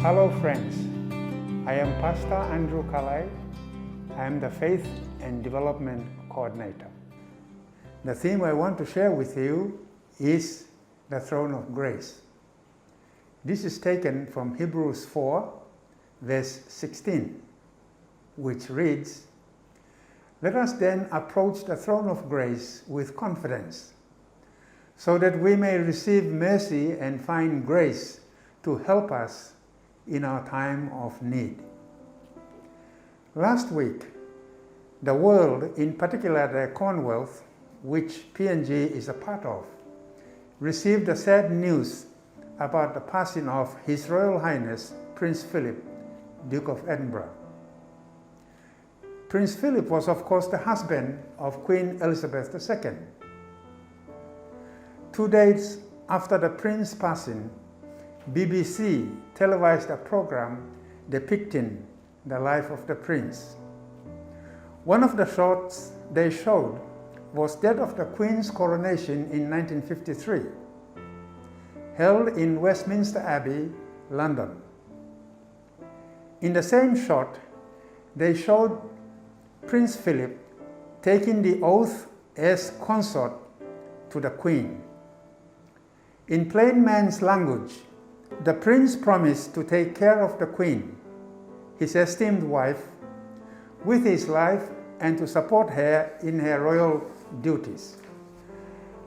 Hello friends, I am Pastor Andrew Kalai. I am the Faith and Development Coordinator. The theme I want to share with you is the throne of grace. This is taken from Hebrews 4, verse 16, which reads, "Let us then approach the throne of grace with confidence, so that we may receive mercy and find grace to help us in our time of need." Last week, the world, in particular the Commonwealth, which PNG is a part of, received the sad news about the passing of His Royal Highness Prince Philip, Duke of Edinburgh. Prince Philip was, of course, the husband of Queen Elizabeth II. 2 days after the prince's passing, BBC televised a program depicting the life of the prince. One of the shots they showed was that of the Queen's coronation in 1953, held in Westminster Abbey, London. In the same shot, they showed Prince Philip taking the oath as consort to the Queen. In plain man's language, the prince promised to take care of the Queen, his esteemed wife, with his life and to support her in her royal duties.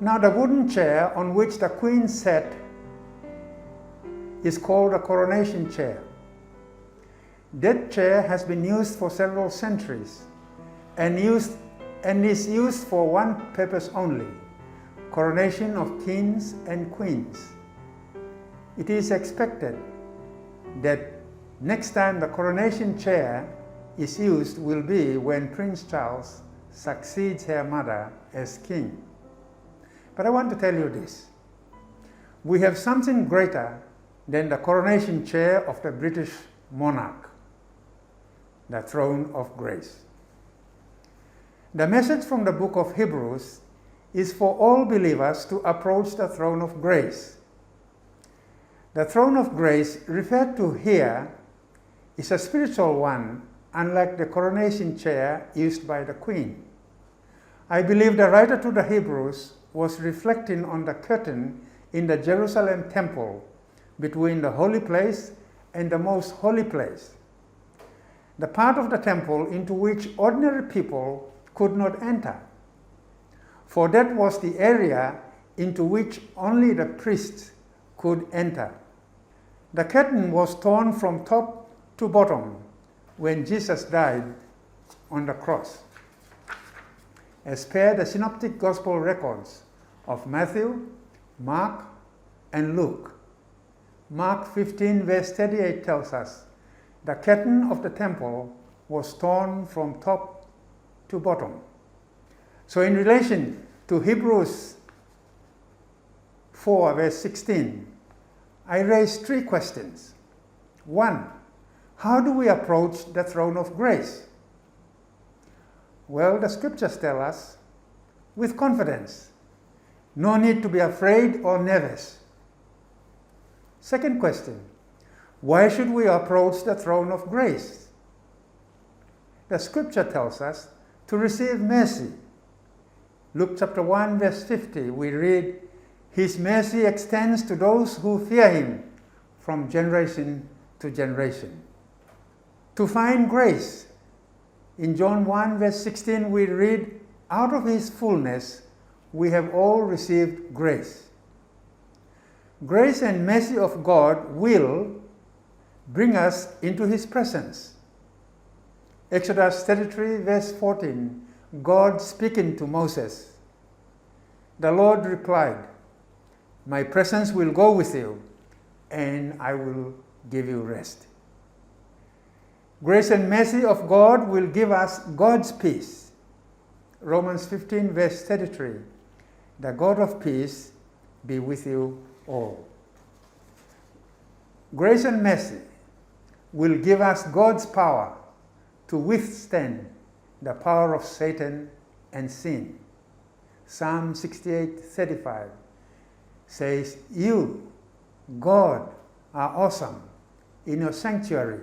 Now, the wooden chair on which the Queen sat is called a coronation chair. That chair has been used for several centuries and is used for one purpose only: coronation of kings and queens. It is expected that next time the coronation chair is used will be when Prince Charles succeeds her mother as king. But I want to tell you this: we have something greater than the coronation chair of the British monarch, the throne of grace. The message from the book of Hebrews is for all believers to approach the throne of grace. The throne of grace referred to here is a spiritual one, unlike the coronation chair used by the Queen. I believe the writer to the Hebrews was reflecting on the curtain in the Jerusalem temple between the holy place and the most holy place, the part of the temple into which ordinary people could not enter, for that was the area into which only the priests could enter. The curtain was torn from top to bottom when Jesus died on the cross, as per the synoptic gospel records of Matthew, Mark, and Luke. Mark 15 verse 38 tells us the curtain of the temple was torn from top to bottom. So in relation to Hebrews 4 verse 16, I raise 3 questions. 1, how do we approach the throne of grace? Well, the scriptures tell us with confidence. No need to be afraid or nervous. Second question, why should we approach the throne of grace? The scripture tells us to receive mercy. Luke chapter 1 verse 50, we read, "His mercy extends to those who fear him from generation to generation." To find grace, in John 1 verse 16 we read, "Out of his fullness we have all received grace." Grace and mercy of God will bring us into his presence. Exodus 33 verse 14, God speaking to Moses, the Lord replied, "My presence will go with you, and I will give you rest." Grace and mercy of God will give us God's peace. Romans 15 verse 33, "The God of peace be with you all." Grace and mercy will give us God's power to withstand the power of Satan and sin. Psalm 68:35 says, "You, God, are awesome in your sanctuary,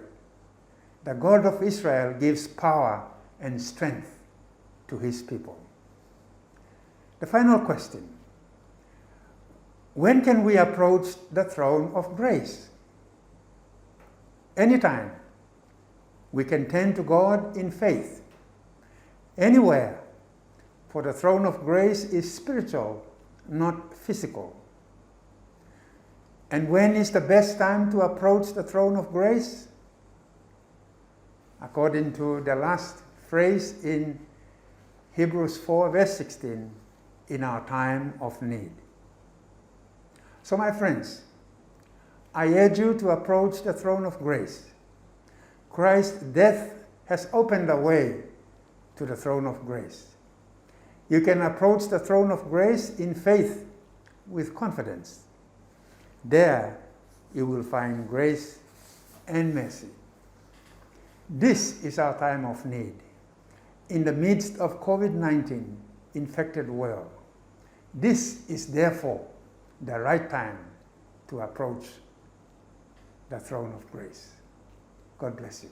the God of Israel gives power and strength to his people. The final question: when can we approach the throne of grace? Anytime. We can turn to God in faith. Anywhere. For the throne of grace is spiritual, not physical. And when is the best time to approach the throne of grace? According to the last phrase in Hebrews 4 verse 16, in our time of need. So my friends, I urge you to approach the throne of grace. Christ's death has opened the way to the throne of grace. You can approach the throne of grace in faith with confidence. There you will find grace and mercy. This is our time of need. In the midst of COVID-19 infected world, this is therefore the right time to approach the throne of grace. God bless you.